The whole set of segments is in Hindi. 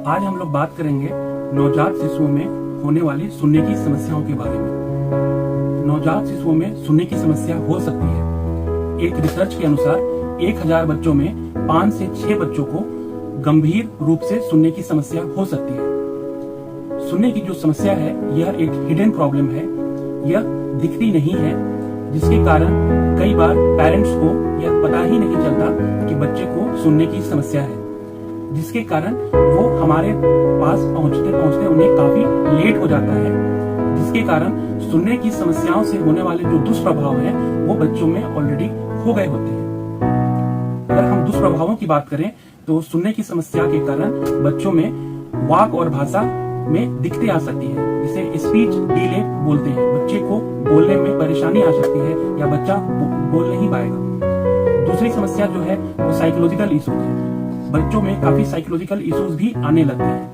आज हम लोग बात करेंगे नवजात शिशुओं में होने वाली सुनने की समस्याओं के बारे में। नवजात शिशुओं में सुनने की समस्या हो सकती है। एक रिसर्च के अनुसार 1000 बच्चों में 5 से 6 बच्चों को गंभीर रूप से सुनने की समस्या हो सकती है। सुनने की जो समस्या है यह एक हिडन प्रॉब्लम है, यह दिखती नहीं है, जिसके कारण कई बार पेरेंट्स को यह पता ही नहीं चलता कि बच्चे को सुनने की समस्या है, जिसके कारण वो हमारे पास पहुंचते पहुंचते उन्हें काफी लेट हो जाता है, जिसके कारण सुनने की समस्याओं से होने वाले जो दुष्प्रभाव हैं वो बच्चों में ऑलरेडी हो गए होते हैं। अगर हम दुष्प्रभावों की बात करें तो सुनने की समस्या के कारण बच्चों में वाक और भाषा में दिक्कतें आ सकती है, जिसे स्पीच डिले बोलते हैं। बच्चे को बोलने में परेशानी आ सकती है या बच्चा बोल नहीं पाएगा। दूसरी समस्या जो है वो साइकोलॉजिकल इशूज है। बच्चों में काफी साइकोलॉजिकल इश्यूज भी आने लगते हैं।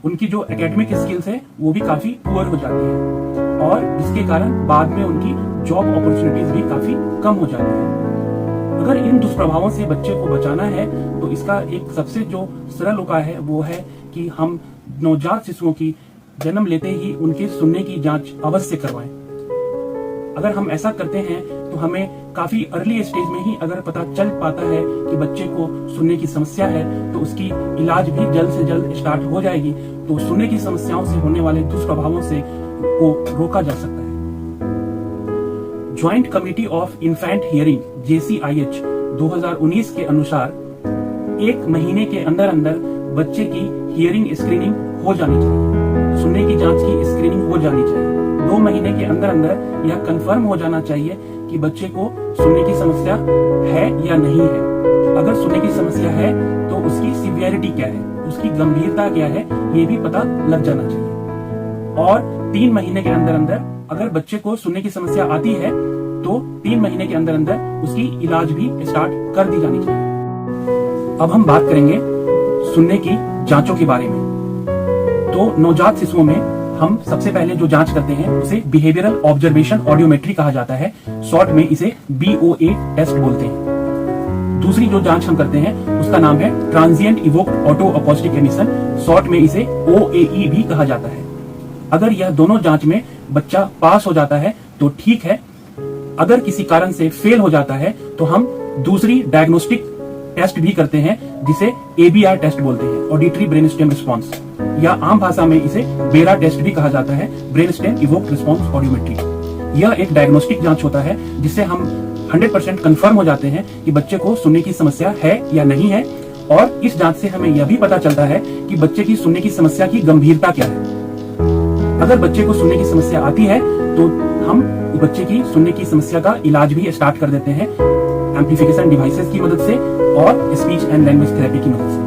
उनकी जो एकेडमिक स्किल्स है वो भी काफी पुअर हो जाती है और जिसके कारण बाद में उनकी जॉब अपॉर्चुनिटीज भी काफी कम हो जाती है। अगर इन दुष्प्रभावों से बच्चे को बचाना है तो इसका एक सबसे जो सरल उपाय है वो है कि हम नवजात शिशुओं की जन्म लेते ही उनके सुनने की जांच अवश्य करवाएं। अगर हम ऐसा करते हैं तो हमें काफी अर्ली स्टेज में ही अगर पता चल पाता है कि बच्चे को सुनने की समस्या है तो उसकी इलाज भी जल्द से जल्द स्टार्ट हो जाएगी, तो सुनने की समस्याओं से होने वाले दुष्प्रभावों से को रोका जा सकता है। Joint committee of infant hearing JCIH 2019 के अनुसार 1 महीने के अंदर अंदर बच्चे की हियरिंग स्क्रीनिंग हो जानी चाहिए, सुनने की जांच की स्क्रीनिंग हो जानी चाहिए। 2 महीने के अंदर अंदर यह कंफर्म हो जाना चाहिए कि बच्चे को सुनने की समस्या है या नहीं है। अगर सुनने की समस्या है तो उसकी सीवियरिटी क्या है, उसकी गंभीरता क्या है, ये भी पता लग जाना चाहिए। और 3 महीने के अंदर अंदर अगर बच्चे को सुनने की समस्या आती है तो 3 महीने के अंदर अंदर उसकी इलाज भी स्टार्ट कर दी जानी चाहिए। अब हम बात करेंगे सुनने की जांचों के बारे में। तो नवजात शिशुओं में हम सबसे पहले जो जांच करते हैं उसे बिहेवियरल ऑब्जर्वेशन ऑडियोमेट्री कहा जाता है, शॉर्ट में इसे BOA टेस्ट बोलते हैं। दूसरी जो जांच हम करते हैं उसका नाम है transient evoked auto acoustic emission, short में इसे OAE भी कहा जाता है। अगर यह दोनों जांच में बच्चा पास हो जाता है तो ठीक है, अगर किसी कारण से फेल हो जाता है तो हम दूसरी डायग्नोस्टिक टेस्ट भी करते हैं जिसे ABR टेस्ट बोलते हैं, ऑडिटरी ब्रेन स्टेम रिस्पॉन्स, या आम भाषा में इसे बेरा टेस्ट भी कहा जाता है, brain stem evoked response audiometry. यह एक डायग्नोस्टिक जांच होता है जिससे हम 100% कंफर्म हो जाते हैं कि बच्चे को सुनने की समस्या है या नहीं है, और इस जांच से हमें यह भी पता चलता है कि बच्चे की सुनने की समस्या की गंभीरता क्या है। अगर बच्चे को सुनने की समस्या आती है तो हम बच्चे की सुनने की समस्या का इलाज भी स्टार्ट कर देते हैं एम्प्लीफिकेशन डिवाइसेस की मदद से और स्पीच एंड लैंग्वेज थेरेपी की मदद से।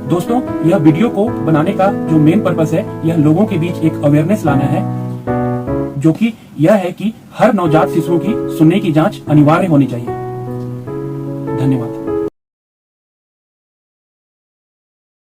दोस्तों, यह वीडियो को बनाने का जो मेन पर्पस है यह लोगों के बीच एक अवेयरनेस लाना है, जो कि यह है कि हर नवजात शिशुओं की सुनने की जांच अनिवार्य होनी चाहिए। धन्यवाद।